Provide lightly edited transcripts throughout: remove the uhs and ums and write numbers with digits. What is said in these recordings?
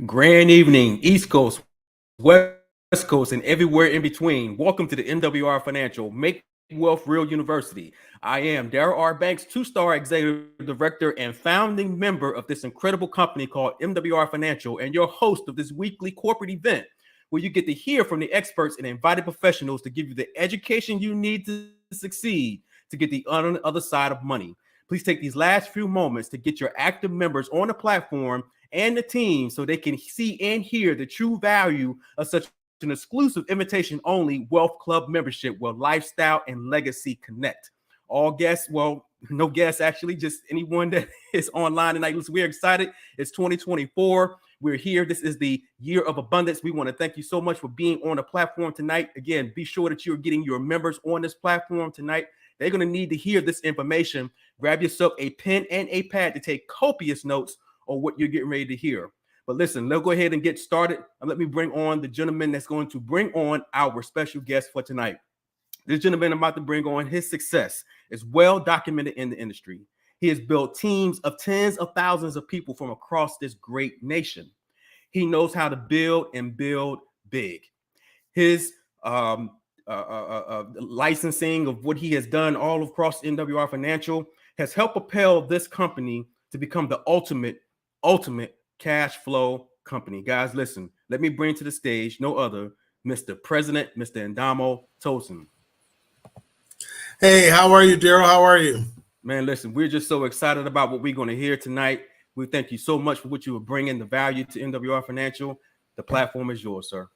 Grand evening, East Coast, West Coast, and everywhere in between. Welcome to the MWR Financial Make Wealth Real University. I am Darryl R. Banks, two-star executive director and founding member of this incredible company called MWR Financial, and your host of this weekly corporate event where you get to hear from the experts and invited professionals to give you the education you need to succeed to get the other side of money. Please take these last few moments to get your active members on the platform and the team so they can see and hear the true value of such an exclusive invitation only Wealth Club membership where lifestyle and legacy connect. All guests, well, no guests actually, just anyone that is online tonight. Listen, we're excited. It's 2024. We're here. This is the year of abundance. We want to thank you so much for being on the platform tonight. Again, be sure that you're getting your members on this platform tonight. They're going to need to hear this information. Grab yourself a pen and a pad to take copious notes on what you're getting ready to hear. But listen, let's go ahead and get started. And let me bring on the gentleman that's going to bring on our special guest for tonight. This gentleman I'm about to bring on, his success is well documented in the industry. He has built teams of tens of thousands of people from across this great nation. He knows how to build and build big. His licensing of what he has done all across MWR Financial has helped propel this company to become the ultimate cash flow company. Guys, listen, let me bring to the stage no other, Mr. President, Mr. Ndamo Tosin. Hey, how are you, Darryl? How are you? Man, listen, we're just so excited about what we're going to hear tonight. We thank you so much for what you are bringing, the value to MWR Financial. The platform is yours, sir.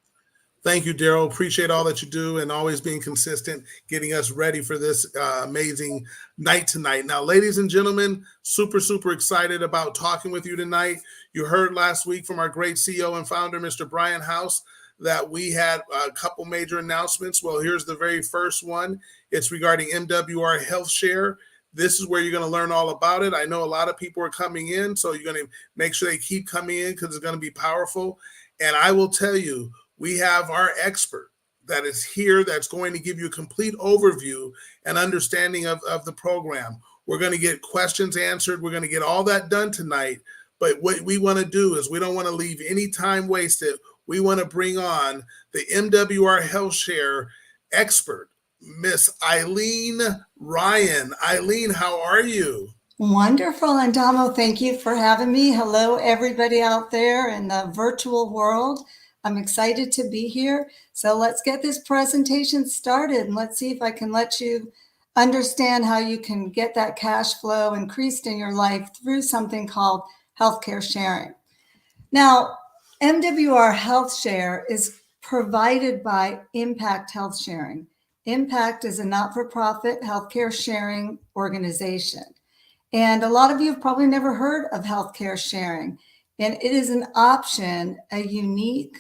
Thank you, Darryl. Appreciate all that you do and always being consistent, getting us ready for this amazing night tonight. Now, ladies and gentlemen, super excited about talking with you tonight. You heard last week from our great CEO and founder, Mr. Brian House, that we had a couple major announcements. Well, here's the very first one. It's regarding MWR Healthshare. This is where you're going to learn all about it. I know a lot of people are coming in, so you're going to make sure they keep coming in because it's going to be powerful. And I will tell you, we have our expert that is here that's going to give you a complete overview and understanding of the program. We're going to get questions answered. We're going to get all that done tonight. But what we want to do is we don't want to leave any time wasted. We want to bring on the MWR Healthshare expert, Miss Eileen Ryan. Eileen, how are you? Wonderful, Ndamo. Thank you for having me. Hello, everybody out there in the virtual world. I'm excited to be here. So let's get this presentation started and let's see if I can let you understand how you can get that cash flow increased in your life through something called healthcare sharing. Now, MWR Healthshare is provided by Impact Health Sharing. Impact is a not-for-profit healthcare sharing organization. And a lot of you have probably never heard of healthcare sharing. And it is an option, a unique,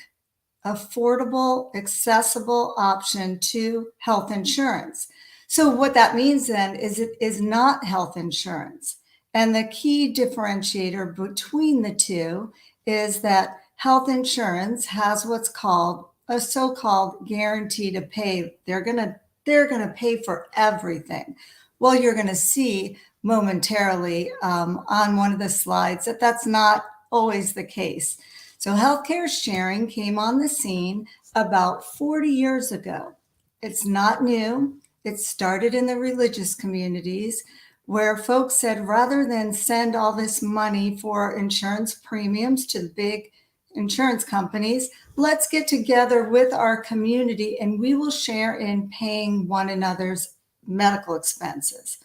affordable, accessible option to health insurance. So what that means then is it is not health insurance. And the key differentiator between the two is that health insurance has what's called a so-called guarantee to pay. They're gonna pay for everything. Well, you're gonna see momentarily on one of the slides that that's not always the case. So healthcare sharing came on the scene about 40 years ago. It's not new. It started in the religious communities where folks said, rather than send all this money for insurance premiums to the big insurance companies, let's get together with our community and we will share in paying one another's medical expenses.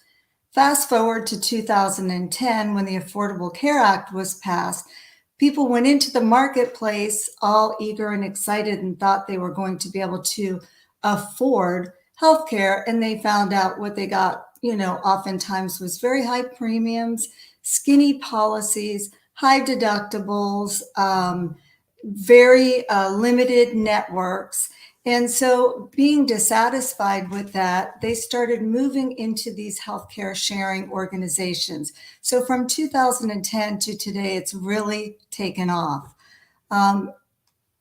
Fast forward to 2010, when the Affordable Care Act was passed, people went into the marketplace all eager and excited and thought they were going to be able to afford healthcare, and they found out what they got, oftentimes was very high premiums, skinny policies, high deductibles, very limited networks. And so being dissatisfied with that, they started moving into these healthcare sharing organizations. So from 2010 to today, it's really taken off.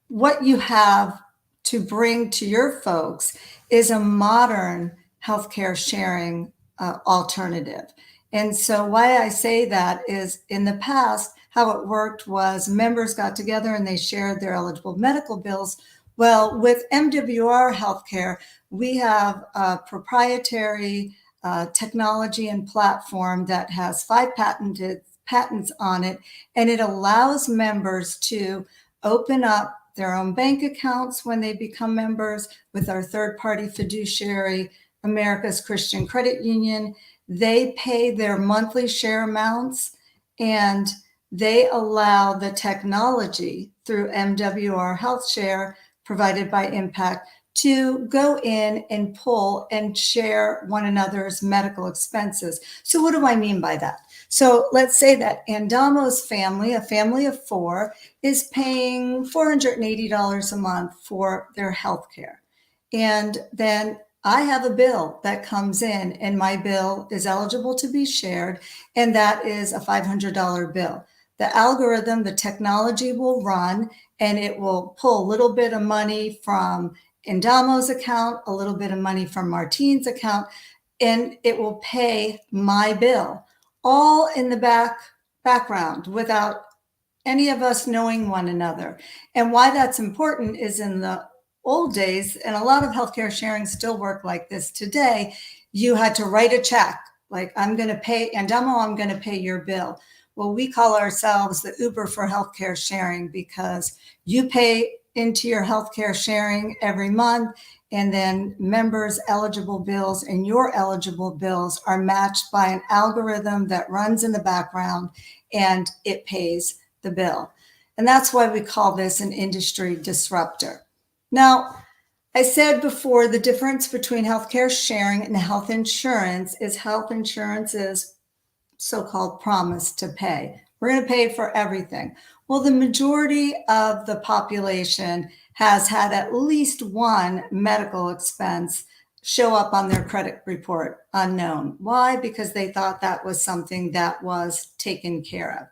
What you have to bring to your folks is a modern healthcare sharing alternative. And so why I say that is in the past, how it worked was members got together and they shared their eligible medical bills. Well, with MWR Healthcare, we have a proprietary technology and platform that has 5 patents on it, and it allows members to open up their own bank accounts when they become members with our third-party fiduciary, America's Christian Credit Union. They pay their monthly share amounts, and they allow the technology through MWR Healthshare provided by Impact to go in and pull and share one another's medical expenses. So what do I mean by that? So let's say that Andamo's family, a family of 4, is paying $480 a month for their health care. And then I have a bill that comes in, and my bill is eligible to be shared, and that is a $500 bill. The algorithm, the technology will run, and it will pull a little bit of money from Indamo's account, a little bit of money from Martine's account, and it will pay my bill, all in the background without any of us knowing one another. And why that's important is in the old days, and a lot of healthcare sharing still work like this today, you had to write a check, like, I'm going to pay, Andamo, I'm going to pay your bill. Well, we call ourselves the Uber for healthcare sharing, because you pay into your healthcare sharing every month, and then members' eligible bills and your eligible bills are matched by an algorithm that runs in the background, and it pays the bill. And that's why we call this an industry disruptor. Now, I said before, the difference between healthcare sharing and health insurance is so-called promise to pay. We're going to pay for everything. Well, the majority of the population has had at least one medical expense show up on their credit report unknown. Why? Because they thought that was something that was taken care of.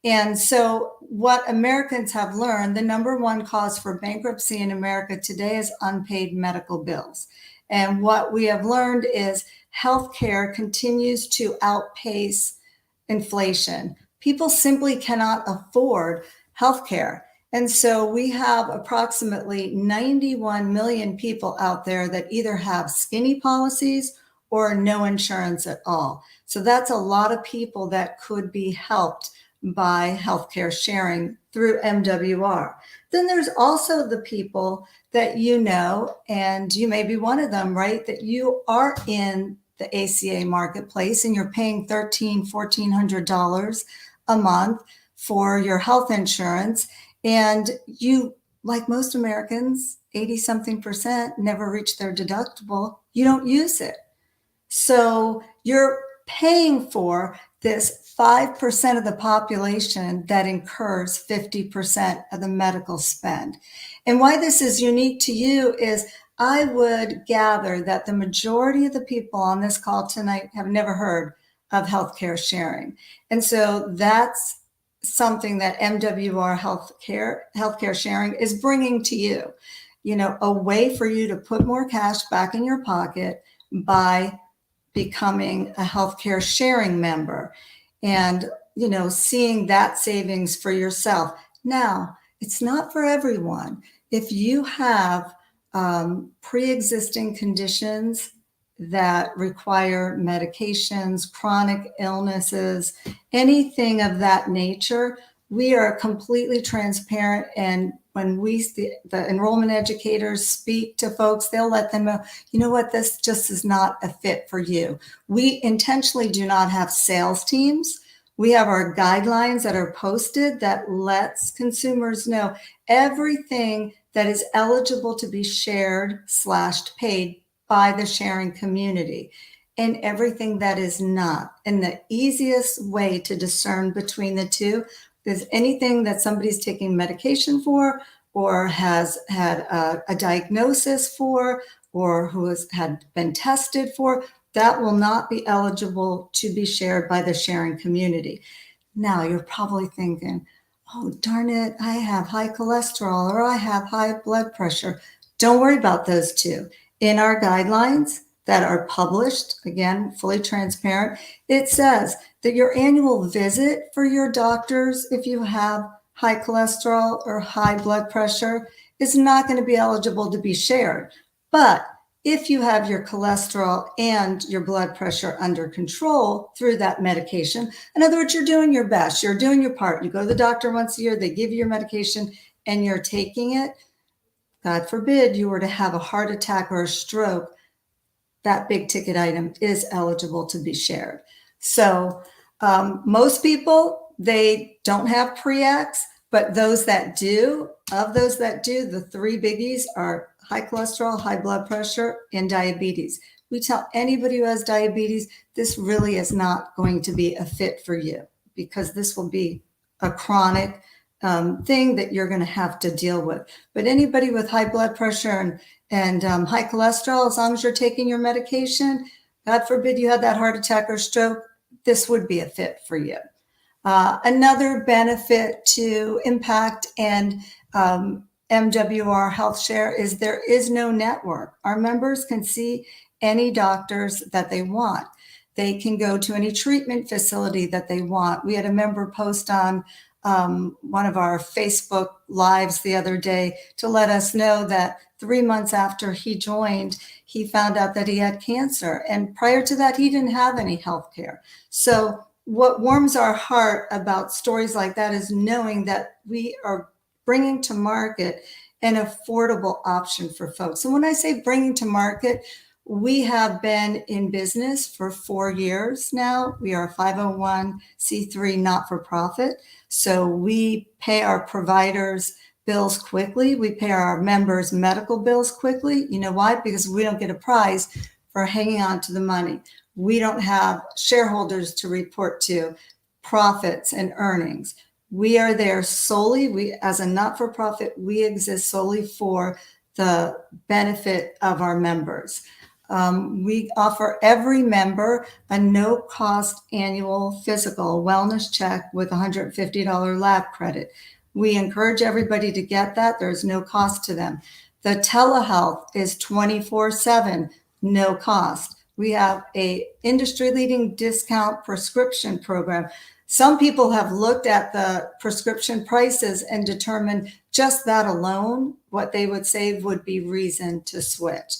And so what Americans have learned, the number one cause for bankruptcy in America today is unpaid medical bills. And what we have learned is healthcare continues to outpace inflation. People simply cannot afford healthcare. And so we have approximately 91 million people out there that either have skinny policies or no insurance at all. So that's a lot of people that could be helped by healthcare sharing through MWR. Then there's also the people that you know, and you may be one of them, right? That you are in the ACA marketplace and you're paying $1,300, $1,400 a month for your health insurance. And you, like most Americans, 80-something% never reach their deductible. You don't use it. So you're paying for this 5% of the population that incurs 50% of the medical spend. And why this is unique to you is I would gather that the majority of the people on this call tonight have never heard of healthcare sharing. And so that's something that MWR healthcare sharing is bringing to you, a way for you to put more cash back in your pocket by becoming a healthcare sharing member and, seeing that savings for yourself. Now, it's not for everyone. If you have pre-existing conditions that require medications, chronic illnesses, anything of that nature, we are completely transparent. And when the enrollment educators speak to folks, they'll let them know, you know what, this just is not a fit for you. We intentionally do not have sales teams. We have our guidelines that are posted that lets consumers know everything that is eligible to be shared/paid by the sharing community and everything that is not. And the easiest way to discern between the two is anything that somebody's taking medication for or has had a diagnosis for or who has had been tested for, that will not be eligible to be shared by the sharing community. Now you're probably thinking, oh, darn it, I have high cholesterol or I have high blood pressure. Don't worry about those two. In our guidelines that are published, again, fully transparent, it says that your annual visit for your doctors, if you have high cholesterol or high blood pressure, is not going to be eligible to be shared. But if you have your cholesterol and your blood pressure under control through that medication, in other words, you're doing your best, you're doing your part. You go to the doctor once a year, they give you your medication and you're taking it. God forbid you were to have a heart attack or a stroke, that big ticket item is eligible to be shared. So most people, they don't have pre-X, but those that do, the three biggies are high cholesterol, high blood pressure, and diabetes. We tell anybody who has diabetes, this really is not going to be a fit for you because this will be a chronic thing that you're going to have to deal with. But anybody with high blood pressure and high cholesterol, as long as you're taking your medication, God forbid you had that heart attack or stroke, this would be a fit for you. Another benefit to Impact and MWR Healthshare is there is no network. Our members can see any doctors that they want. They can go to any treatment facility that they want. We had a member post on one of our Facebook lives the other day to let us know that 3 months after he joined, he found out that he had cancer. And prior to that, he didn't have any health care. So what warms our heart about stories like that is knowing that we are bringing to market an affordable option for folks. And when I say bringing to market, we have been in business for 4 years now. We are a 501c3 not-for-profit. So we pay our providers bills quickly. We pay our members medical bills quickly. You know why? Because we don't get a prize for hanging on to the money. We don't have shareholders to report to, profits and earnings. We are there solely, as a not-for-profit, we exist solely for the benefit of our members. We offer every member a no-cost annual physical wellness check with $150 lab credit. We encourage everybody to get that. There's no cost to them. The telehealth is 24/7, no cost. We have a industry-leading discount prescription program. Some people have looked at the prescription prices and determined just that alone, what they would save would be reason to switch.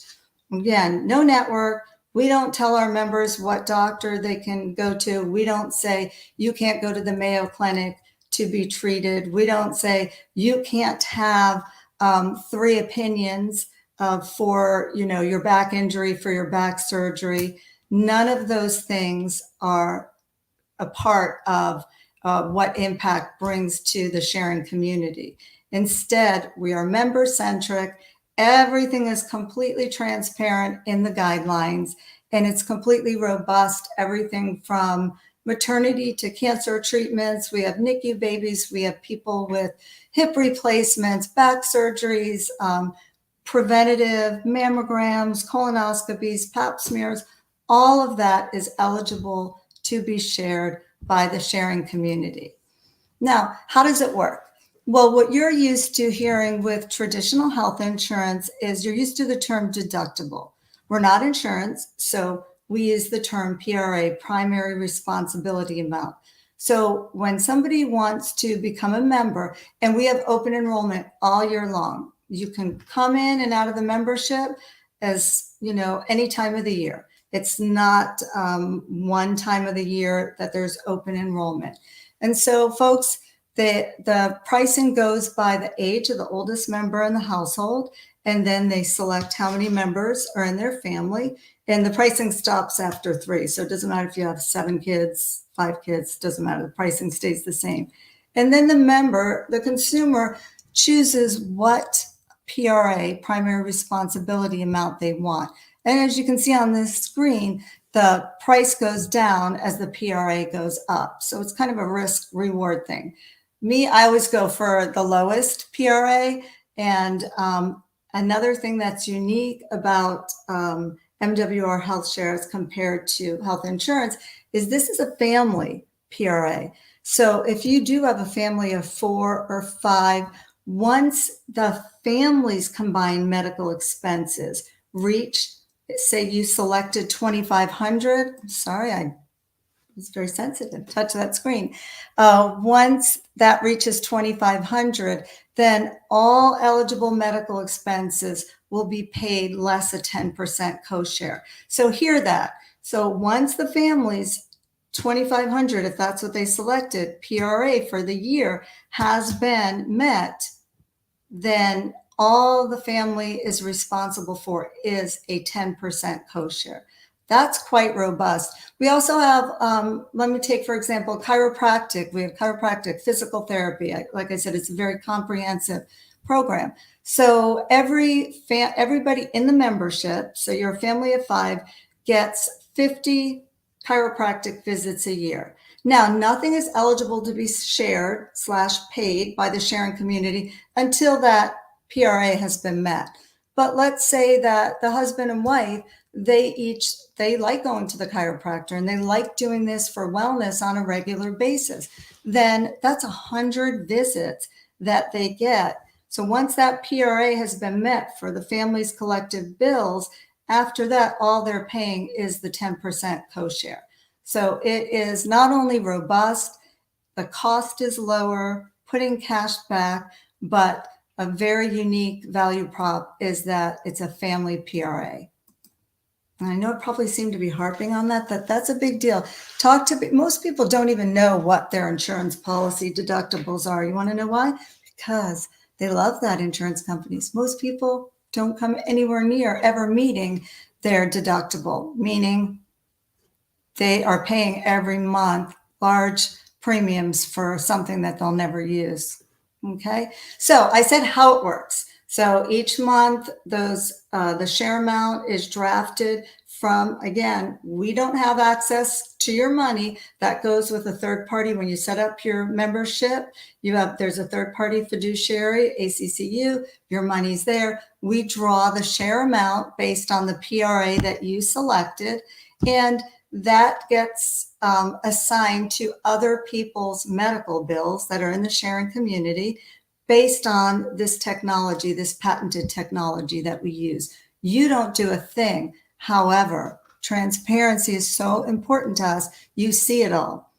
Again, no network. We don't tell our members what doctor they can go to. We don't say you can't go to the Mayo Clinic to be treated. We don't say you can't have 3 opinions for your back injury, for your back surgery. None of those things are a part of what Impact brings to the sharing community. Instead, we are member-centric. Everything is completely transparent in the guidelines, and it's completely robust. Everything from maternity to cancer treatments. We have NICU babies. We have people with hip replacements, back surgeries, preventative mammograms, colonoscopies, pap smears. All of that is eligible to be shared by the sharing community. Now, how does it work? Well, what you're used to hearing with traditional health insurance is you're used to the term deductible. We're not insurance, so we use the term PRA, primary responsibility amount. So when somebody wants to become a member, and we have open enrollment all year long, you can come in and out of the membership as any time of the year. It's not one time of the year that there's open enrollment. And so folks, the pricing goes by the age of the oldest member in the household, and then they select how many members are in their family, and the pricing stops after 3. So it doesn't matter if you have 7 kids, 5 kids, doesn't matter. The pricing stays the same. And then the consumer chooses what PRA, primary responsibility amount they want. And as you can see on this screen, the price goes down as the PRA goes up. So it's kind of a risk reward thing. I always go for the lowest PRA. And another thing that's unique about MWR Healthshare as compared to health insurance is this is a family PRA. So if you do have a family of 4 or 5, once the family's combined medical expenses reach, say you selected $2,500, sorry, I It's very sensitive. Touch that screen. Once that reaches 2,500, then all eligible medical expenses will be paid less a 10% co-share. So hear that. So once the family's 2,500, if that's what they selected, PRA for the year has been met, then all the family is responsible for is a 10% co-share. That's quite robust. We also have, let me take, for example, chiropractic. We have chiropractic, physical therapy. Like I said, it's a very comprehensive program. So everybody in the membership, so you're a family of 5, gets 50 chiropractic visits a year. Now, nothing is eligible to be shared/paid by the sharing community until that PRA has been met. But let's say that the husband and wife, they like going to the chiropractor and they like doing this for wellness on a regular basis. Then that's 100 visits that they get. So once that PRA has been met for the family's collective bills, after that, all they're paying is the 10% co-share. So it is not only robust, the cost is lower, putting cash back, but a very unique value prop is that it's a family PRA. And I know it probably seemed to be harping on that, but that's a big deal. Most people don't even know what their insurance policy deductibles are. You want to know why? Because they love that, insurance companies. Most people don't come anywhere near ever meeting their deductible, meaning they are paying every month large premiums for something that they'll never use. Okay, so I said how it works. So each month, the share amount is drafted from, again, we don't have access to your money. That goes with a third party. When you set up your membership, there's a third party fiduciary, ACCU, your money's there. We draw the share amount based on the PRA that you selected, and that gets assigned to other people's medical bills that are in the sharing community based on this technology, this patented technology that we use. You don't do a thing. However, transparency is so important to us. You see it all.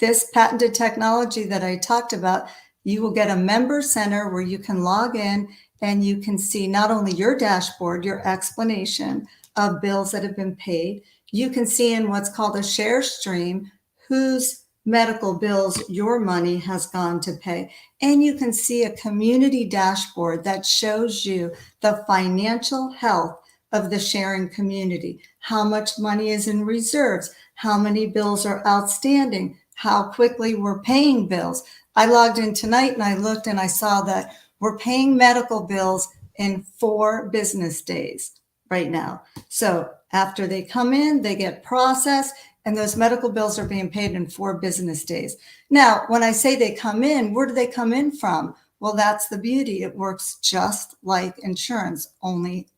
This patented technology that I talked about, you will get a member center where you can log in and you can see not only your dashboard, your explanation of bills that have been paid. You can see in what's called a share stream whose medical bills your money has gone to pay. And you can see a community dashboard that shows you the financial health of the sharing community, how much money is in reserves, how many bills are outstanding, how quickly we're paying bills. I logged in tonight and I looked and I saw that we're paying medical bills in 4 business days right now. So after they come in, they get processed, and those medical bills are being paid in 4 business days. Now, when I say they come in, where do they come in from? Well, that's the beauty. It works just like insurance, only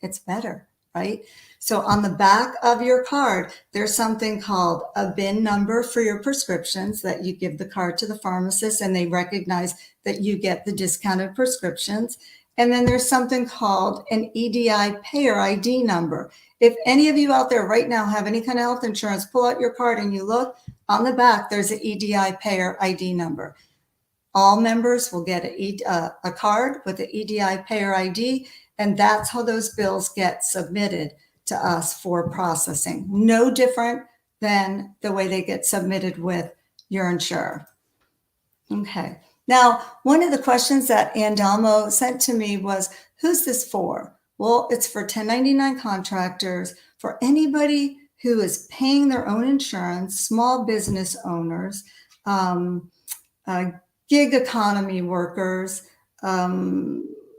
it's better, right? So on the back of your card, there's something called a BIN number for your prescriptions that you give the card to the pharmacist and they recognize that you get the discounted prescriptions. And then there's something called an EDI payer ID number. If any of you out there right now have any kind of health insurance, pull out your card and you look on the back, there's an EDI payer ID number. All members will get a card with the EDI payer ID, and that's how those bills get submitted to us for processing. No different than the way they get submitted with your insurer. Okay. Now, one of the questions that Andalmo sent to me was, who's this for? Well, it's for 1099 contractors, for anybody who is paying their own insurance, small business owners, gig economy workers,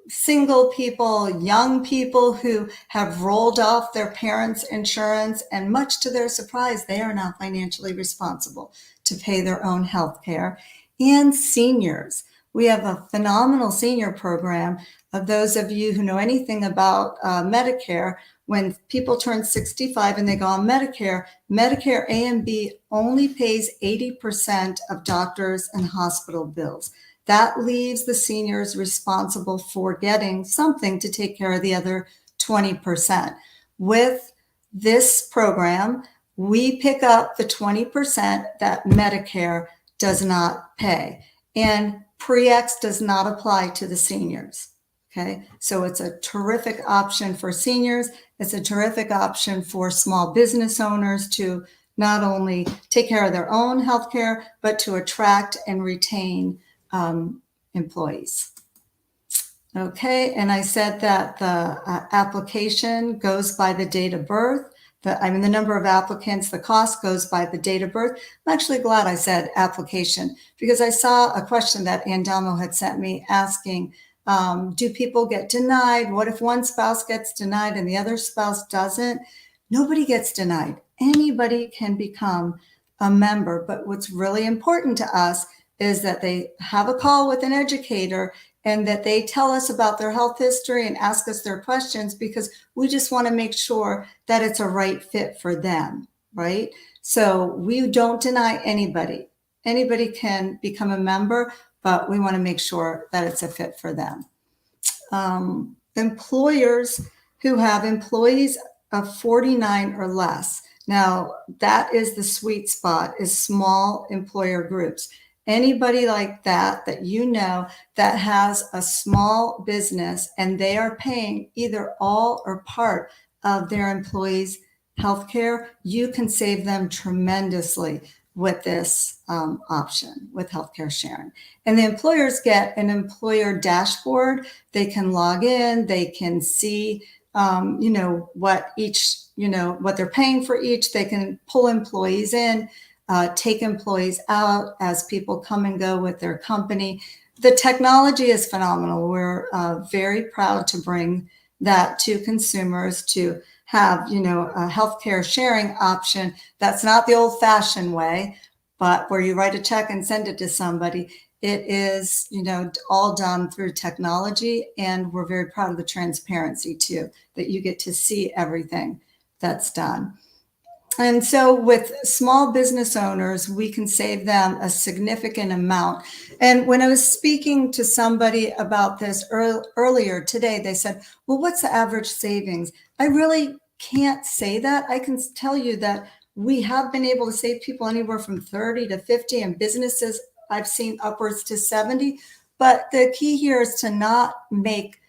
single people, young people who have rolled off their parents' insurance, and much to their surprise, they are now financially responsible to pay their own health care, and seniors. We have a phenomenal senior program. Of those of you who know anything about Medicare, when people turn 65 and they go on Medicare, Medicare A and B only pays 80% of doctors and hospital bills. That leaves the seniors responsible for getting something to take care of the other 20%. With this program, we pick up the 20% that Medicare does not pay. And pre-X does not apply to the seniors. Okay, so it's a terrific option for seniors. It's a terrific option for small business owners to not only take care of their own healthcare, but to attract and retain employees. Okay, and I said that the application goes by the date of birth. The number of applicants, the cost goes by the date of birth. I'm actually glad I said application, because I saw a question that Andamo had sent me asking, do people get denied? What if one spouse gets denied and the other spouse doesn't? Nobody gets denied. Anybody can become a member. But what's really important to us is that they have a call with an educator and that they tell us about their health history and ask us their questions, because we just want to make sure that it's a right fit for them, right? So we don't deny anybody. Anybody can become a member, but we want to make sure that it's a fit for them. Employers who have employees of 49 or less. Now, that is the sweet spot, is small employer groups. Anybody like that you know that has a small business and they are paying either all or part of their employees' healthcare, you can save them tremendously with this option, with healthcare sharing. And the employers get an employer dashboard. They can log in, they can see what they're paying for each. They can pull employees in, take employees out as people come and go with their company. The technology is phenomenal. We're very proud to bring that to consumers, to have, a healthcare sharing option that's not the old-fashioned way, but where you write a check and send it to somebody. It is, all done through technology, and we're very proud of the transparency too, that you get to see everything that's done. And so with small business owners, we can save them a significant amount. And when I was speaking to somebody about this earlier today, they said, well, what's the average savings? I really can't say that. I can tell you that we have been able to save people anywhere from 30 to 50, and businesses I've seen upwards to 70. But the key here is to not make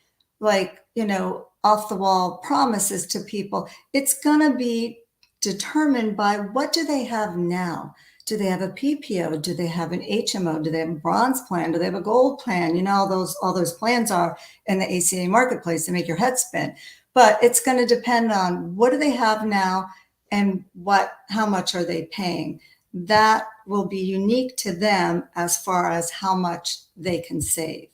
off the wall promises to people. It's going to be determined by what do they have now? Do they have a PPO? Do they have an HMO? Do they have a bronze plan? Do they have a gold plan? All those plans are in the ACA marketplace to make your head spin. But it's going to depend on what do they have now and how much are they paying. That will be unique to them as far as how much they can save.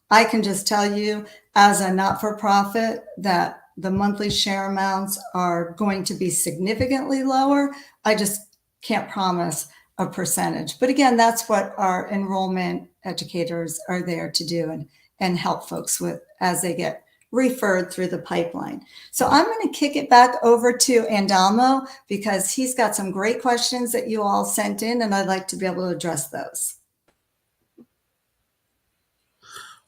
I can just tell you as a not-for-profit that the monthly share amounts are going to be significantly lower. I just can't promise a percentage. But again, that's what our enrollment educators are there to do and help folks with as they get referred through the pipeline. So I'm going to kick it back over to Andamo, because he's got some great questions that you all sent in, and I'd like to be able to address those.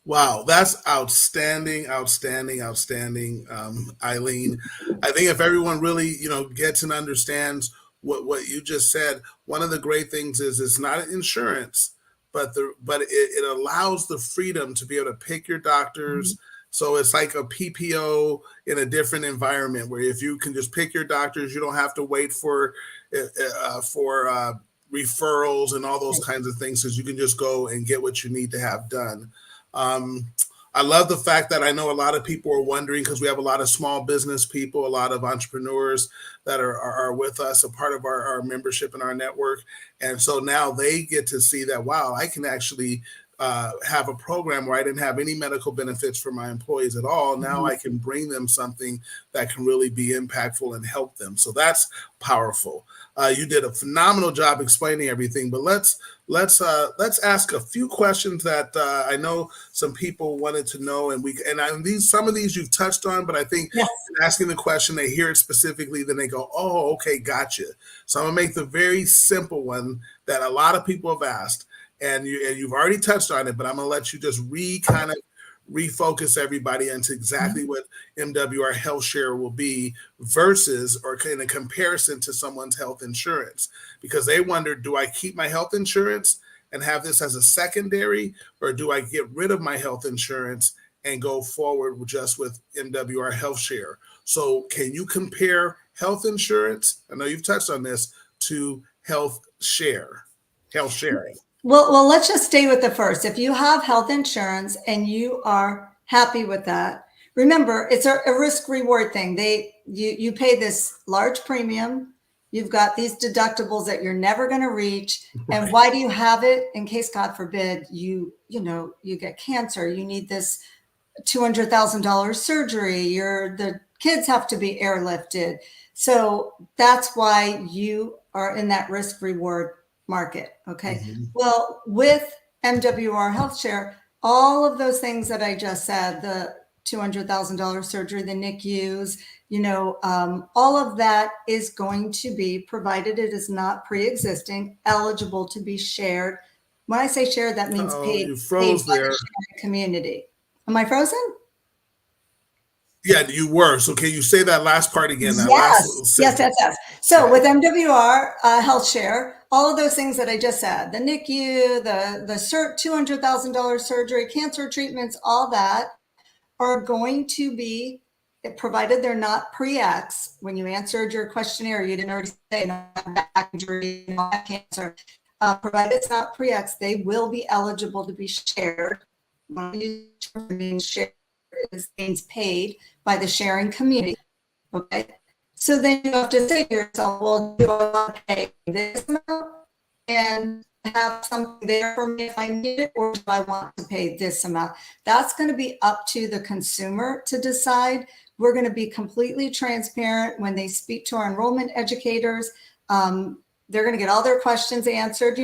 Wow, that's outstanding, Eileen. I think if everyone really, gets and understands what you just said, one of the great things is it's not insurance, but it allows the freedom to be able to pick your doctors. Mm-hmm. So it's like a PPO in a different environment, where if you can just pick your doctors, you don't have to wait for referrals and all those kinds of things, because you can just go and get what you need to have done. I love the fact that I know a lot of people are wondering, because we have a lot of small business people, a lot of entrepreneurs that are with us, a part of our membership and our network. And so now they get to see that, wow, I can actually have a program where I didn't have any medical benefits for my employees at all. Now I can bring them something that can really be impactful and help them. So that's powerful. You did a phenomenal job explaining everything, but let's ask a few questions that I know some people wanted to know, some of these you've touched on, but I think asking the question, they hear it specifically, then they go, oh, okay, gotcha. So I'm gonna make the very simple one that a lot of people have asked, and you've already touched on it, but I'm gonna let you just refocus everybody into exactly what MWR Healthshare will be versus, or in a comparison to someone's health insurance, because they wonder, do I keep my health insurance and have this as a secondary, or do I get rid of my health insurance and go forward just with MWR Healthshare? So can you compare health insurance, I know you've touched on this, to health sharing? Well, let's just stay with the first. If you have health insurance and you are happy with that, remember, it's a risk reward thing. You pay this large premium. You've got these deductibles that you're never going to reach. Right. And why do you have it? In case, God forbid, you get cancer, you need this $200,000 surgery, the kids have to be airlifted. So that's why you are in that risk reward market. Okay. Well, with MWR Healthshare, all of those things that I just said, the $200,000 surgery, the NICUs, all of that is going to be, provided it is not pre-existing, eligible to be shared. When I say shared, that means paid, you froze paid by there. the sharing community. Am I frozen? Yeah, you were. So can you say that last part again? That Yes. last little sentence. Yes. So with MWR Healthshare, all of those things that I just said, the NICU, the $200,000 surgery, cancer treatments, all that are going to be, provided they're not pre-X. When you answered your questionnaire, you didn't already say back injury, cancer. Provided it's not pre-X, they will be eligible to be shared. Shared means paid by the sharing community. Okay. So then you have to say to yourself, well, do I want to pay this amount and have something there for me if I need it, or do I want to pay this amount? That's going to be up to the consumer to decide. We're going to be completely transparent when they speak to our enrollment educators. They're going to get all their questions answered.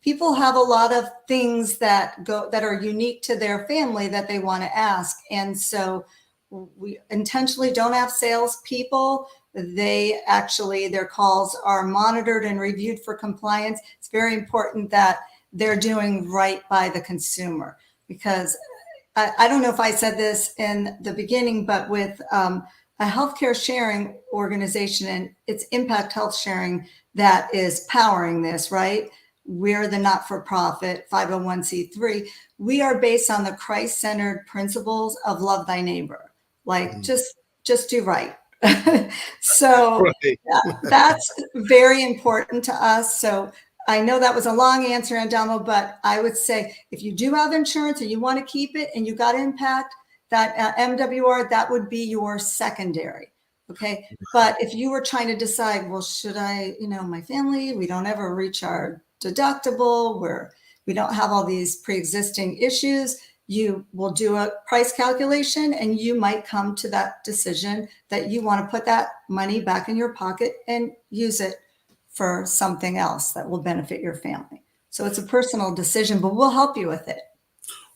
People have a lot of things that are unique to their family that they want to ask. And so we intentionally don't have salespeople. Their calls are monitored and reviewed for compliance. It's very important that they're doing right by the consumer, because I don't know if I said this in the beginning, but with a healthcare sharing organization, and it's Impact Health Sharing that is powering this, right? We're the not-for-profit 501c3. We are based on the Christ-centered principles of love thy neighbor. Like just do right. So Right. that's very important to us. So I know that was a long answer, Andamo, but I would say if you do have insurance and you want to keep it and you got Impact, that MWR, that would be your secondary. Okay. But if you were trying to decide, well, should I, my family, we don't ever reach our deductible, we don't have all these pre-existing issues, you will do a price calculation and you might come to that decision that you want to put that money back in your pocket and use it for something else that will benefit your family. So it's a personal decision, but we'll help you with it.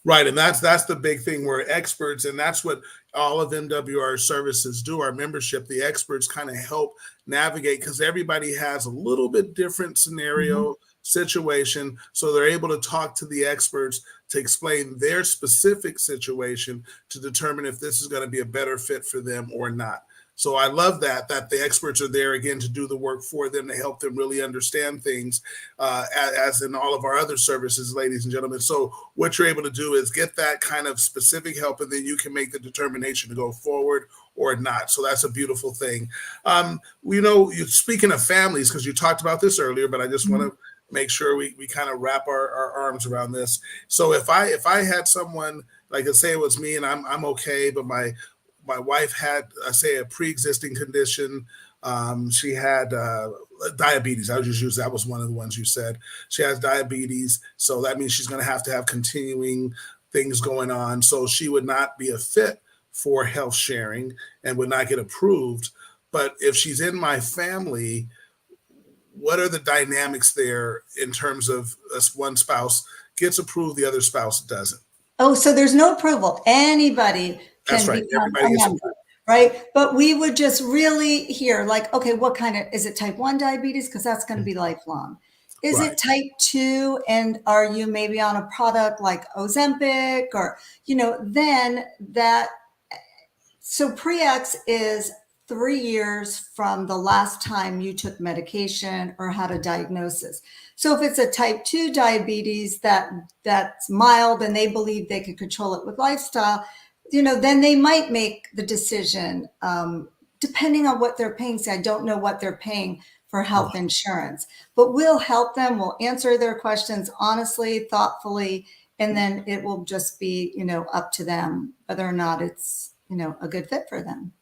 Right. And that's the big thing. We're experts, and that's what all of MWR services do. Our membership, the experts kind of help navigate, because everybody has a little bit different scenario, situation. So they're able to talk to the experts to explain their specific situation to determine if this is going to be a better fit for them or not. So I love that the experts are there again to do the work for them, to help them really understand things, as in all of our other services, ladies and gentlemen. So what you're able to do is get that kind of specific help, and then you can make the determination to go forward or not. So that's a beautiful thing. You're speaking of families, because you talked about this earlier, but I just want to make sure we kind of wrap our arms around this. So if I had someone, like, let's say it was me and I'm okay, but my wife had, say, a pre-existing condition. She had diabetes. I would just use that was one of the ones you said. She has diabetes, so that means she's going to have continuing things going on. So she would not be a fit for health sharing and would not get approved. But if she's in my family, what are the dynamics there in terms of one spouse gets approved, the other spouse doesn't? Oh, so there's no approval. Anybody can become a member, right? But we would just really hear, like, okay, what kind of, is it type 1 diabetes? Because that's going to be lifelong. Is Right. it type 2 and are you maybe on a product like Ozempic or, then that, so pre-X is 3 years from the last time you took medication or had a diagnosis. So if it's a type 2 diabetes that's mild and they believe they can control it with lifestyle, then they might make the decision, depending on what they're paying. See, I don't know what they're paying for health insurance, but we'll help them. We'll answer their questions honestly, thoughtfully, and then it will just be, up to them whether or not it's, a good fit for them.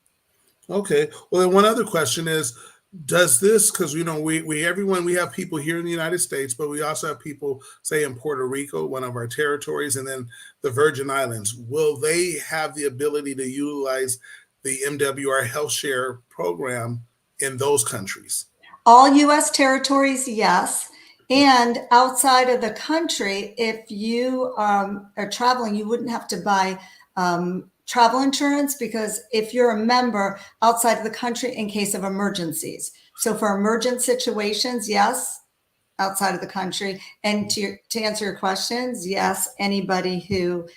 Okay. Well, then one other question is, does this, because we have people here in the United States, but we also have people, say, in Puerto Rico, one of our territories, and then the Virgin Islands. Will they have the ability to utilize the MWR Healthshare program in those countries? All U.S. territories, yes. And outside of the country, if you are traveling, you wouldn't have to buy travel insurance, because if you're a member outside of the country in case of emergencies. So for emergent situations, yes, outside of the country. And to answer your questions, yes, anybody who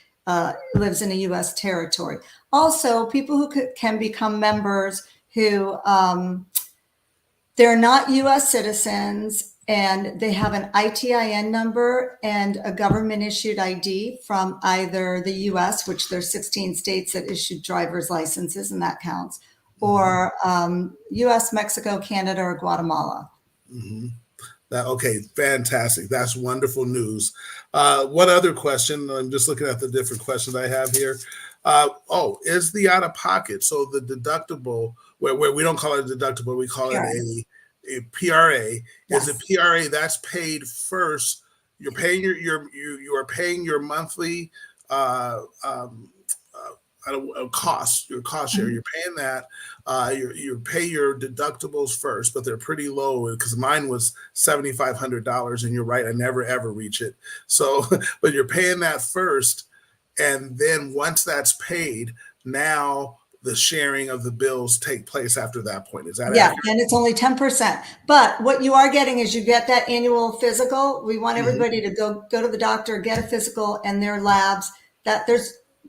lives in a U.S. territory. Also, people who can become members who they're not U.S. citizens and they have an ITIN number and a government issued ID from either the U.S., which there's 16 states that issued driver's licenses, and that counts, or U.S., Mexico, Canada, or Guatemala. Mm-hmm. Okay, fantastic. That's wonderful news. One other question. I'm just looking at the different questions I have here. Is the out of pocket, so the deductible, where we don't call it a deductible, we call it a PRA. Yes. Is a PRA that's paid first? You're paying you are paying your monthly cost, your cost share. You're paying that. You pay your deductibles first, but they're pretty low, because mine was $7,500, and you're right, I never ever reach it. So, but you're paying that first, and then once that's paid, now the sharing of the bills take place after that point. Is that accurate? And it's only 10%. But what you are getting is you get that annual physical. We want everybody to go to the doctor, get a physical, and their labs. That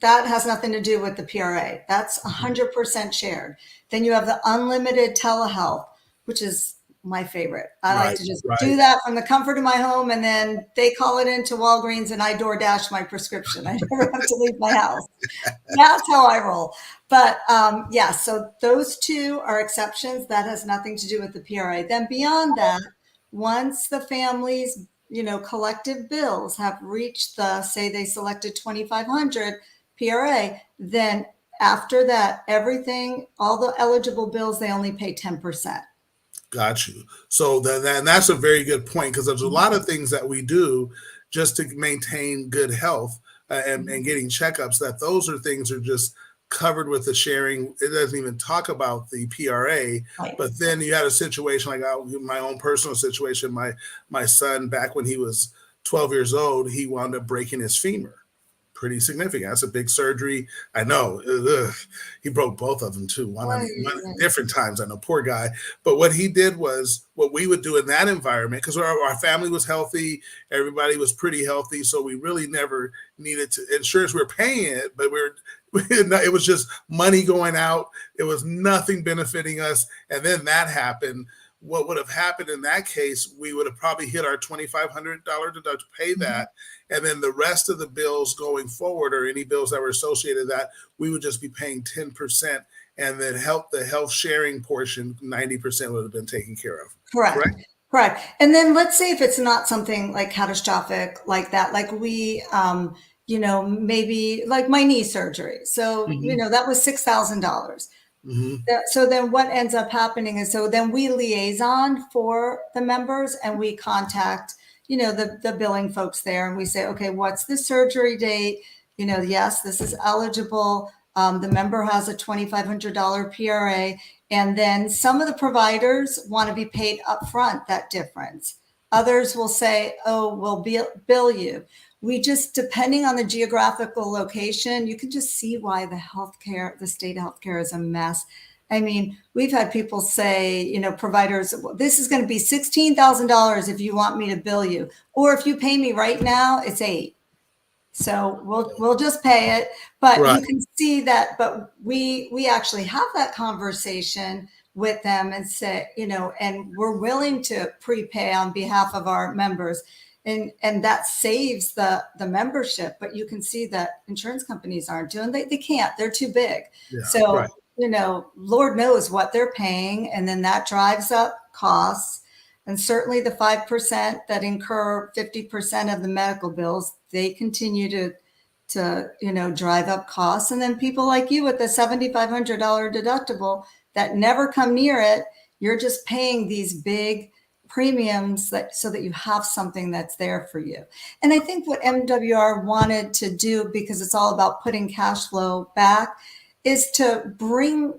has nothing to do with the PRA. That's 100% shared. Then you have the unlimited telehealth, which is my favorite. I like to just do that from the comfort of my home, and then they call it into Walgreens and I DoorDash my prescription. I never have to leave my house. That's how I roll. But so those two are exceptions. That has nothing to do with the PRA. Then beyond that, once the families, collective bills have reached say they selected 2,500 PRA, then after that, everything, all the eligible bills, they only pay 10%. Got you. So then that's a very good point, because there's a lot of things that we do just to maintain good health and getting checkups, that those are things are just covered with the sharing. It doesn't even talk about the PRA. But then you had a situation like my own personal situation. My son, back when he was 12 years old, he wound up breaking his femur. Pretty significant. That's a big surgery. I know. Ugh. He broke both of them too. One different times. I know, poor guy. But what he did was what we would do in that environment, because our family was healthy, everybody was pretty healthy, so we really never needed to insurance. We were paying it, but it was just money going out. It was nothing benefiting us. And then that happened. What would have happened in that case, we would have probably hit our $2,500 deductible, pay that. And then the rest of the bills going forward, or any bills that were associated with that, we would just be paying 10%. And then the health sharing portion, 90% would have been taken care of. Correct. And then let's say if it's not something like catastrophic like that, like we, maybe like my knee surgery. So, that was $6,000. So then what ends up happening is, so then we liaison for the members and we contact, the billing folks there, and we say, okay, what's the surgery date? Yes, this is eligible. The member has a $2,500 PRA. And then some of the providers want to be paid upfront, that difference. Others will say, oh, we'll bill you. We just, depending on the geographical location, you can just see why the state of healthcare is a mess. I mean, we've had people say, you know, providers, this is going to be $16,000 if you want me to bill you, or if you pay me right now, it's 8. So we'll just pay it. But Right. you can see that, but we actually have that conversation with them and say, you know, and we're willing to prepay on behalf of our members. And that saves the membership. But you can see that insurance companies aren't doing, they can't, they're too big. Yeah, So, right. you know, Lord knows what they're paying. And then that drives up costs. And certainly the 5% that incur 50% of the medical bills, they continue to, you know, drive up costs. And then people like you with the $7,500 deductible that never come near it, you're just paying these big premiums so that you have something that's there for you. And I think what MWR wanted to do, because it's all about putting cash flow back, is to bring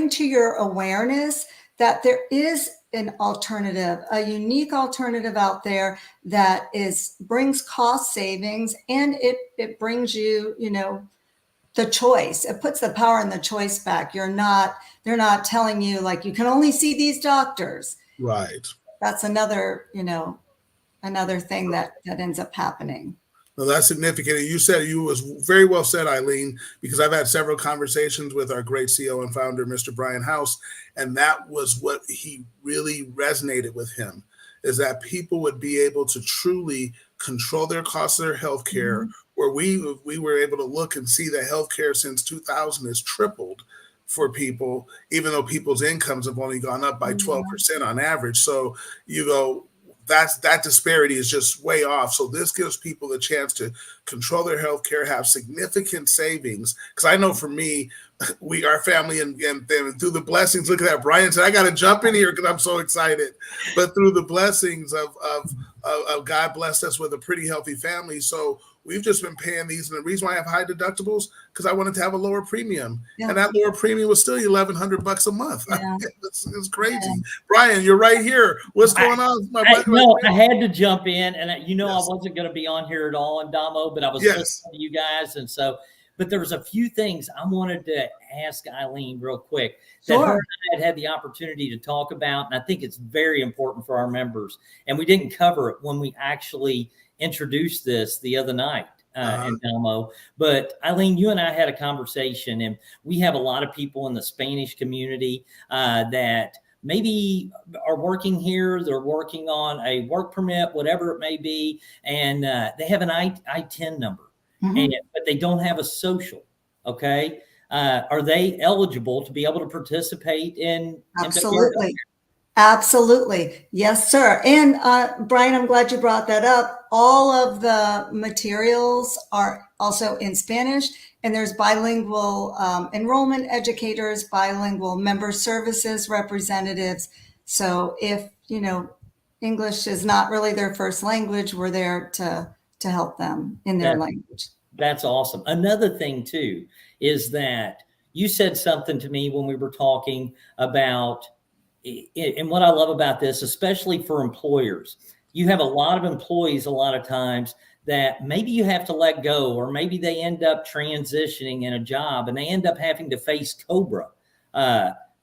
to your awareness that there is an alternative, a unique alternative out there that brings cost savings, and it brings you, you know, the choice. It puts the power and the choice back. They're not telling you like you can only see these doctors. Right. That's another, you know, another thing that ends up happening. Well, that's significant. And you was very well said, Eileen, because I've had several conversations with our great CEO and founder, Mr. Brian House, and that was what he really resonated with him, is that people would be able to truly control their costs of their healthcare, where we were able to look and see that healthcare since 2000 has tripled for people, even though people's incomes have only gone up by 12% on average. So you go, that disparity is just way off. So this gives people the chance to control their healthcare, have significant savings. Because I know for me, our family, and through the blessings, look at that. Brian said, I got to jump in here because I'm so excited. But through the blessings of God blessed us with a pretty healthy family. So we've just been paying these. And the reason why I have high deductibles, because I wanted to have a lower premium. Yeah. And that lower premium was still $1,100 a month. Yeah. It's crazy. Yeah. Brian, you're right here. What's going on? I had to jump in, and I wasn't going to be on here at all in Damo, but I was listening to you guys. And so, but there was a few things I wanted to ask Eileen real quick that her and I had the opportunity to talk about. And I think it's very important for our members. And we didn't cover it when we actually introduced this the other night in Damo. But Eileen, you and I had a conversation, and we have a lot of people in the Spanish community that maybe are working here. They're working on a work permit, whatever it may be. And they have an I-10 number. But they don't have a social. Okay. Are they eligible to be able to participate in? Absolutely. Absolutely. Yes, sir. And Brian, I'm glad you brought that up. All of the materials are also in Spanish, and there's bilingual enrollment educators, bilingual member services representatives. So if, you know, English is not really their first language, we're there to help them in their language. That's awesome. Another thing too is that you said something to me when we were talking about, and what I love about this, especially for employers, you have a lot of employees a lot of times that maybe you have to let go, or maybe they end up transitioning in a job and they end up having to face COBRA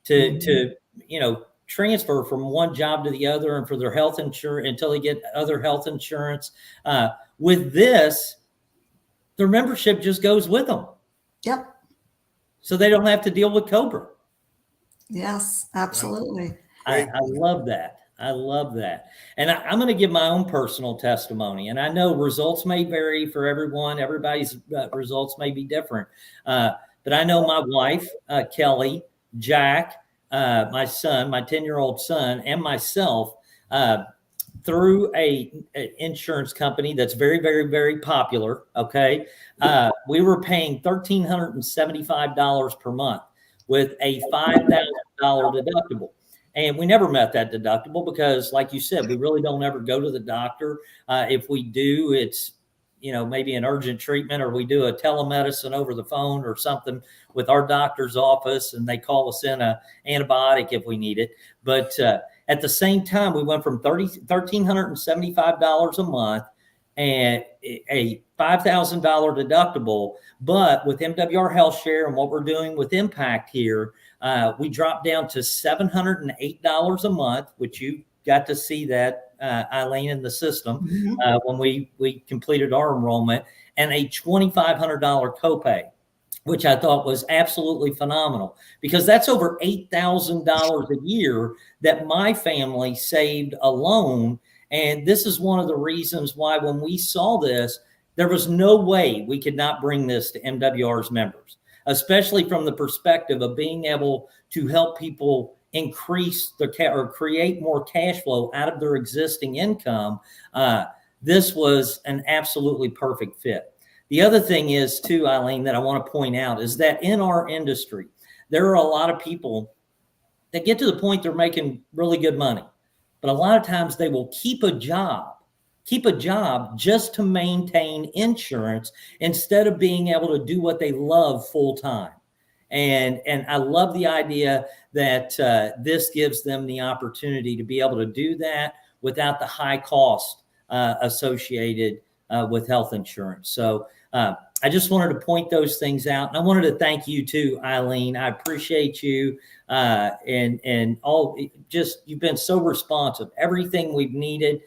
to you know, transfer from one job to the other and for their health insurance until they get other health insurance. With this, their membership just goes with them. Yep. So they don't have to deal with COBRA. Yes, absolutely. I love that. I love that. And I'm going to give my own personal testimony. And I know results may vary for everyone. Everybody's results may be different. But I know my wife, Kelly, Jack, my son, my 10-year-old son, and myself, through a insurance company that's very, very, very popular. Okay. We were paying $1,375 per month with a $5,000 deductible. And we never met that deductible because, like you said, we really don't ever go to the doctor. If we do, it's, you know, maybe an urgent treatment, or we do a telemedicine over the phone or something with our doctor's office, and they call us in a antibiotic if we need it. But at the same time, we went from $1,375 a month and a $5,000 deductible. But with MWR Healthshare and what we're doing with Impact here, We dropped down to $708 a month, which you got to see that, Eileen, in the system when we completed our enrollment, and a $2,500 copay, which I thought was absolutely phenomenal, because that's over $8,000 a year that my family saved alone. And this is one of the reasons why when we saw this, there was no way we could not bring this to MWR's members, especially from the perspective of being able to help people increase their or create more cash flow out of their existing income. This was an absolutely perfect fit. The other thing is too, Eileen, that I want to point out is that in our industry, there are a lot of people that get to the point they're making really good money, but a lot of times they will keep a job just to maintain insurance instead of being able to do what they love full time. And I love the idea that this gives them the opportunity to be able to do that without the high cost associated with health insurance. So I just wanted to point those things out. And I wanted to thank you too, Eileen. I appreciate you and all. Just you've been so responsive. Everything we've needed,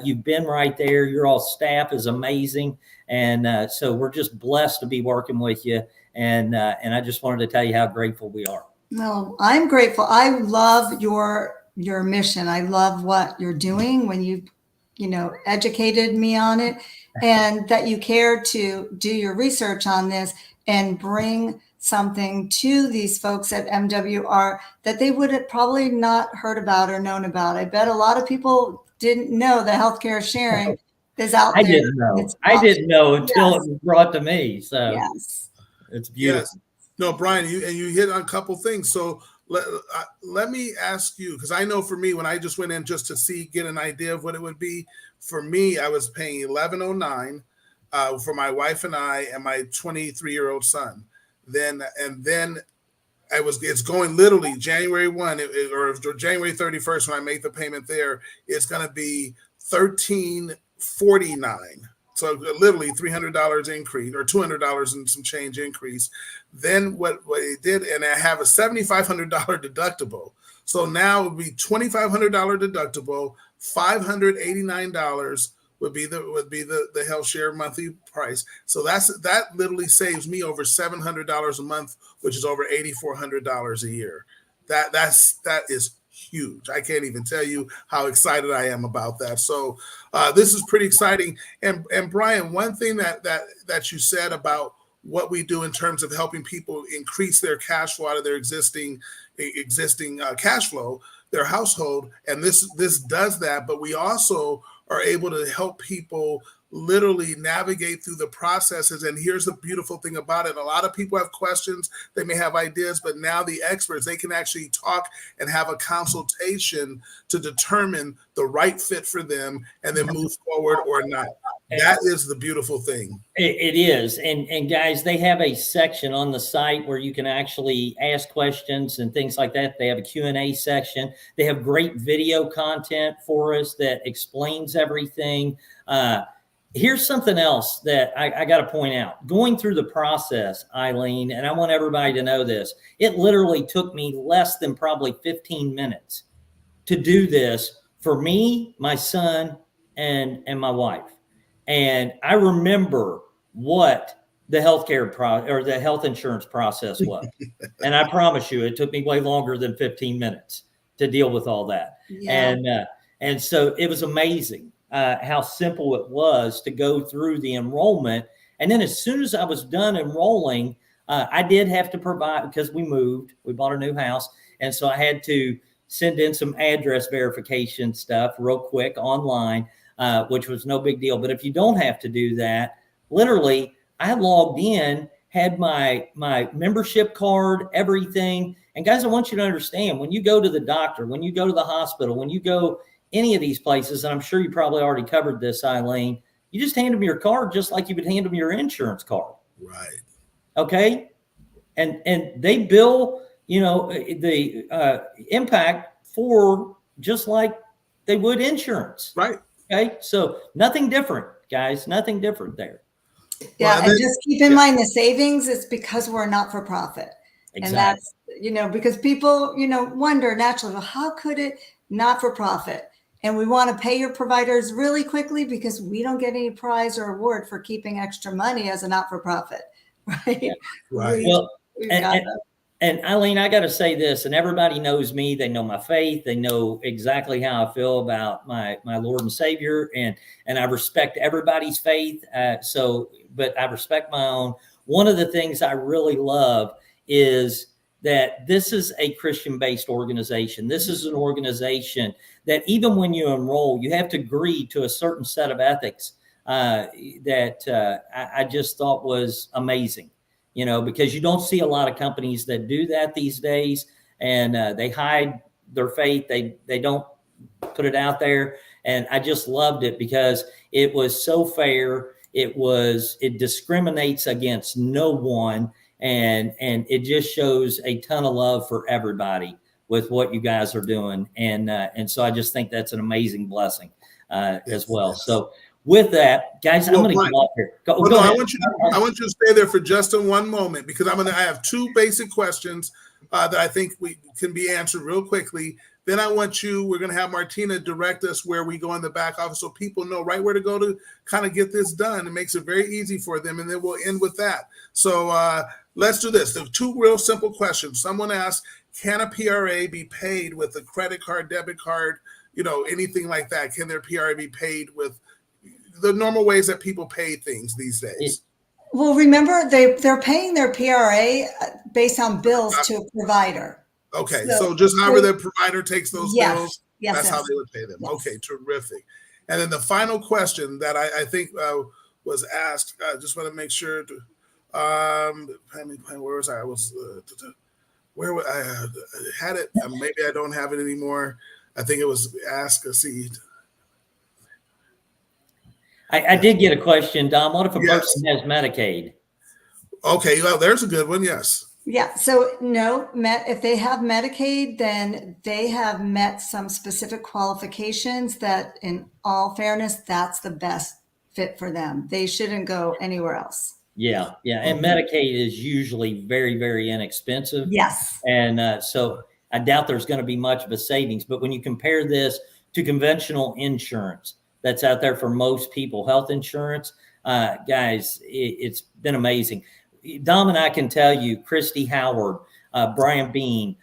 you've been right there. Your all staff is amazing, and so we're just blessed to be working with you. And I just wanted to tell you how grateful we are. No, I'm grateful. I love your mission. I love what you're doing when you educated me on it, and that you care to do your research on this and bring something to these folks at MWR that they would have probably not heard about or known about. I bet a lot of people didn't know the healthcare sharing is out there. I didn't know until it was brought to me. So yes. It's beautiful. Yes. No, Brian, you hit on a couple things. So let me ask you, because I know for me, when I just went in just to get an idea of what it would be, for me, I was paying $1,109 for my wife and I and my 23-year-old son. Then it's going literally January 1 or January 31st when I make the payment there, it's going to be $1,349. So literally $300 increase or $200 and some change increase. Then what it did, and I have a $7,500 deductible. So now it would be $2,500 deductible, $589 would be the HealthShare monthly price. So that literally saves me over $700 a month, which is over $8,400 a year. That is huge. I can't even tell you how excited I am about that. So this is pretty exciting. And Brian, one thing that you said about what we do in terms of helping people increase their cash flow out of their existing cash flow, their household, and this does that, but we also are able to help people literally navigate through the processes. And here's the beautiful thing about it. A lot of people have questions, they may have ideas, but now the experts, they can actually talk and have a consultation to determine the right fit for them and then move forward or not. That is the beautiful thing. It is. And guys, they have a section on the site where you can actually ask questions and things like that. They have a Q&A section. They have great video content for us that explains everything. Here's something else that I got to point out. Going through the process, Eileen, and I want everybody to know this, it literally took me less than probably 15 minutes to do this for me, my son, and my wife. And I remember what the healthcare or the health insurance process was. And I promise you, it took me way longer than 15 minutes to deal with all that. Yeah. And so it was amazing how simple it was to go through the enrollment. And then as soon as I was done enrolling, I did have to provide, because we bought a new house. And so I had to send in some address verification stuff real quick online, which was no big deal. But if you don't have to do that, literally, I logged in, had my membership card, everything. And guys, I want you to understand, when you go to the doctor, when you go to the hospital, when you go any of these places, and I'm sure you probably already covered this, Eileen, you just hand them your card just like you would hand them your insurance card. Right. Okay. And they bill, the impact for just like they would insurance. Right. Okay. So nothing different, guys, nothing different there. Yeah. And just keep in mind the savings is because we're not for profit. Exactly. And that's, because people, wonder naturally, well, how could it not for profit? And we want to pay your providers really quickly because we don't get any prize or award for keeping extra money as a not-for-profit, right? Yeah. Right. Well, We've got that. and Eileen, I got to say this, and everybody knows me. They know my faith. They know exactly how I feel about my Lord and Savior, and I respect everybody's faith. But I respect my own. One of the things I really love is that this is a Christian-based organization. This is an organization that even when you enroll, you have to agree to a certain set of ethics that I just thought was amazing. Because you don't see a lot of companies that do that these days, and they hide their faith. They don't put it out there. And I just loved it because it was so fair. It discriminates against no one. And it just shows a ton of love for everybody with what you guys are doing. And so I just think that's an amazing blessing as well. So with that, guys, I'm going to get off here. Go ahead. I want you to stay there for just one moment because I have two basic questions that I think we can be answered real quickly. Then we're going to have Martina direct us where we go in the back office so people know right where to go to kind of get this done. It makes it very easy for them. And then we'll end with that. So let's do this. The two real simple questions. Someone asked, can a PRA be paid with a credit card, debit card, anything like that? Can their PRA be paid with the normal ways that people pay things these days? Well, remember, they're paying their PRA based on bills to a provider. Okay, so just however the provider takes those bills, that's how they would pay them. Yes. Okay, terrific. And then the final question that I think was asked, I just want to make sure. Where was I? I had it. Maybe I don't have it anymore. I think it was asked. I did get a question, Dom. What if a person has Medicaid? Okay, well, there's a good one. Yes. Yeah. So no, if they have Medicaid, then they have met some specific qualifications that, in all fairness, that's the best fit for them. They shouldn't go anywhere else. Yeah. And Medicaid is usually very, very inexpensive. Yes. And so I doubt there's going to be much of a savings. But when you compare this to conventional insurance that's out there for most people, health insurance, guys, it's been amazing. Dom and I can tell you, Christy Howard, Brian Bean,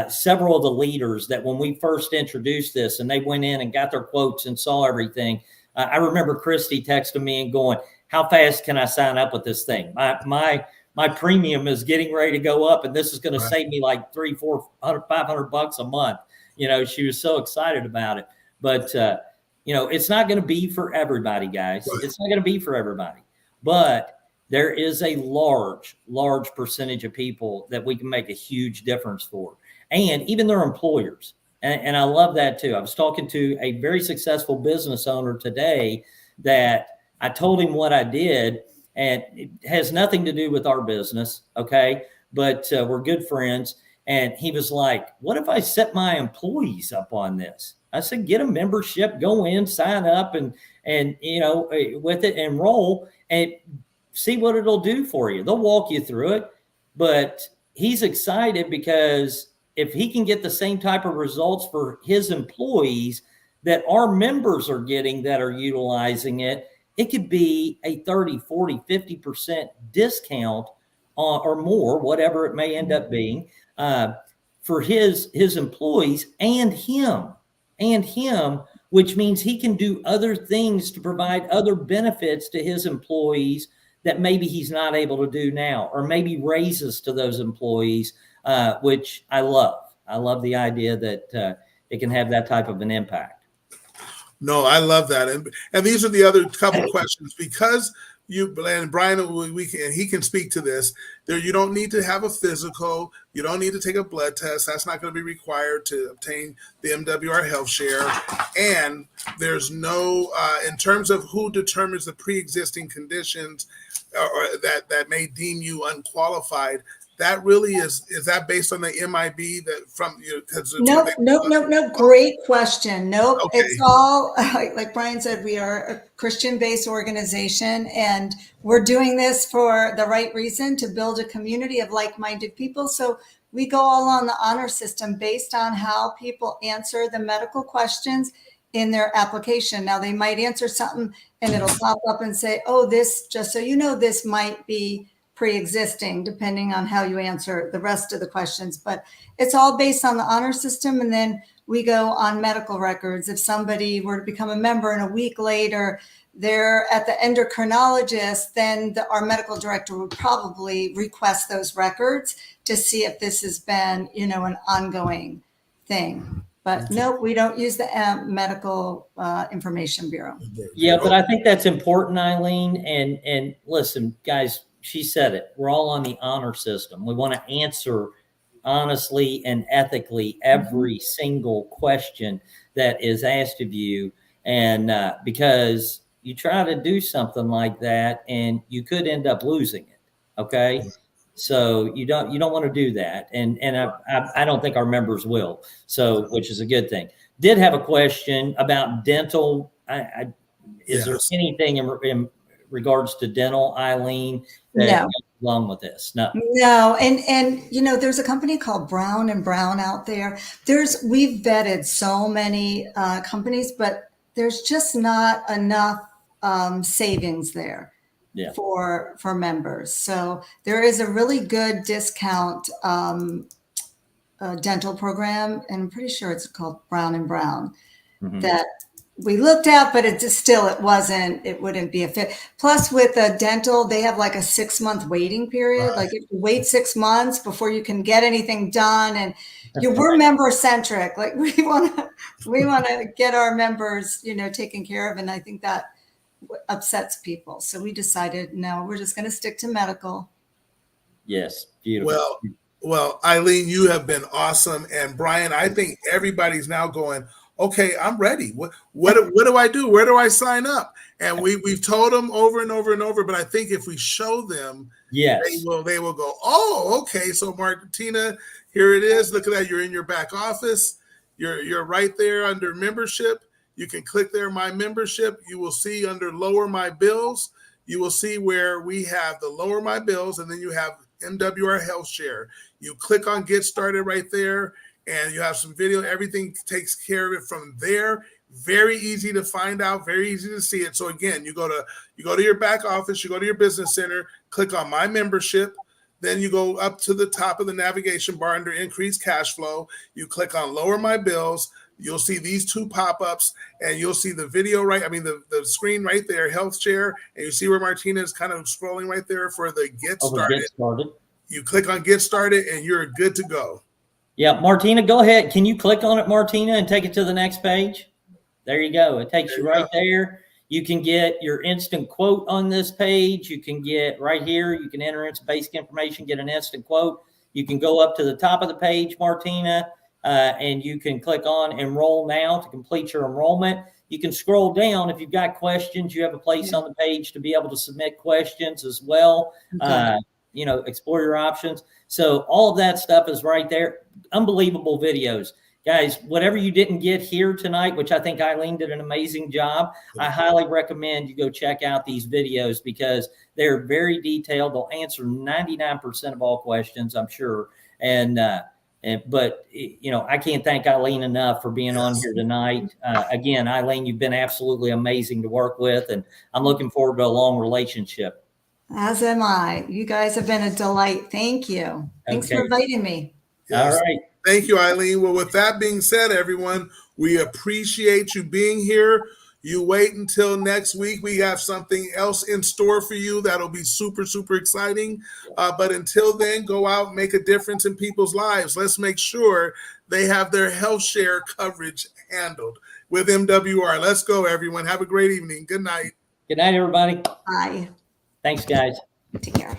several of the leaders that when we first introduced this and they went in and got their quotes and saw everything, I remember Christy texting me and going, how fast can I sign up with this thing? My premium is getting ready to go up, and this is going to save me like $300, $400, $500 a month. She was so excited about it. But, it's not going to be for everybody, guys. Right. It's not going to be for everybody. But there is a large percentage of people that we can make a huge difference for, and even their employers. And I love that too. I was talking to a very successful business owner today that I told him what I did, and it has nothing to do with our business. Okay. But we're good friends. And he was like, what if I set my employees up on this? I said, get a membership, go in, sign up and with it, enroll and see what it'll do for you. They'll walk you through it. But he's excited because if he can get the same type of results for his employees that our members are getting that are utilizing it, it could be a 30, 40, 50% discount or more, whatever it may end up being, for his employees and him, which means he can do other things to provide other benefits to his employees that maybe he's not able to do now, or maybe raises to those employees, which I love. I love the idea that it can have that type of an impact. No, I love that. And these are the other couple questions, because and Brian, he can speak to this. You don't need to have a physical. You don't need to take a blood test. That's not going to be required to obtain the MWR Healthshare. And there's no, in terms of who determines the pre-existing conditions or that may deem you unqualified, that really is that based on the MIB that from you? Nope. Great question. Nope. Okay. It's all, like Brian said, we are a Christian-based organization, and we're doing this for the right reason, to build a community of like-minded people. So we go all on the honor system based on how people answer the medical questions in their application. Now, they might answer something and it'll pop up and say, oh, this, just so you know, this might be pre-existing, depending on how you answer the rest of the questions. But it's all based on the honor system. And then we go on medical records. If somebody were to become a member and a week later they're at the endocrinologist, then our medical director would probably request those records to see if this has been, an ongoing thing. But nope, we don't use the Medical Information Bureau. Yeah, but I think that's important, Eileen. And listen, guys, she said it. We're all on the honor system. We want to answer honestly and ethically every single question that is asked of you. And because you try to do something like that and you could end up losing it. Okay. So you don't want to do that. And I don't think our members will. So, which is a good thing. Did have a question about dental. Is there anything in regards to dental, Eileen, that goes along with this? No. And there's a company called Brown and Brown out there. We've vetted so many companies, but there's just not enough savings there for members. So there is a really good discount dental program, and I'm pretty sure it's called Brown and Brown, that we looked at, but it wouldn't be a fit. Plus with a dental, they have like a 6-month waiting period. Right. Like if you wait 6 months before you can get anything done, and we're member centric. Like we want to get our members, taken care of. And I think that upsets people. So we decided, no, we're just going to stick to medical. Yes. Beautiful. Well, Eileen, you have been awesome. And Brian, I think everybody's now going, okay, I'm ready. What do I do? Where do I sign up? And we've told them over and over and over, but I think if we show them, they will go, oh, okay. So Martina, here it is. Look at that. You're in your back office. You're right there under membership. You can click there, my membership. You will see under lower my bills. You will see where we have the lower my bills, and then you have MWR Healthshare. You click on get started right there, and you have some video. Everything takes care of it from there. Very easy to find out, very easy to see it. So again, you go to your back office, you go to your business center, click on my membership. Then you go up to the top of the navigation bar under increased cash flow. You click on lower my bills. You'll see these two pop-ups, and you'll see the video the screen right there, Healthshare, and you see where Martina is kind of scrolling right there for the get started. You click on get started, and you're good to go. Yeah, Martina, go ahead. Can you click on it, Martina, and take it to the next page? There you go. It takes you right there. You can get your instant quote on this page. You can get right here. You can enter in some basic information, get an instant quote. You can go up to the top of the page, Martina, and you can click on enroll now to complete your enrollment. You can scroll down. If you've got questions, you have a place on the page to be able to submit questions as well. Okay. Explore your options. So all of that stuff is right there. Unbelievable videos. Guys, whatever you didn't get here tonight, which I think Eileen did an amazing job, I highly recommend you go check out these videos because they're very detailed. They'll answer 99% of all questions, I'm sure. But I can't thank Eileen enough for being on here tonight. Again, Eileen, you've been absolutely amazing to work with, and I'm looking forward to a long relationship. As am I. You guys have been a delight. Thank you. Thanks for inviting me. Yes. All right. Thank you, Eileen. Well, with that being said, everyone, we appreciate you being here. You wait until next week. We have something else in store for you that'll be super, super exciting. But until then, go out and make a difference in people's lives. Let's make sure they have their Healthshare coverage handled with MWR. Let's go, everyone. Have a great evening. Good night. Good night, everybody. Bye. Thanks, guys. Take care.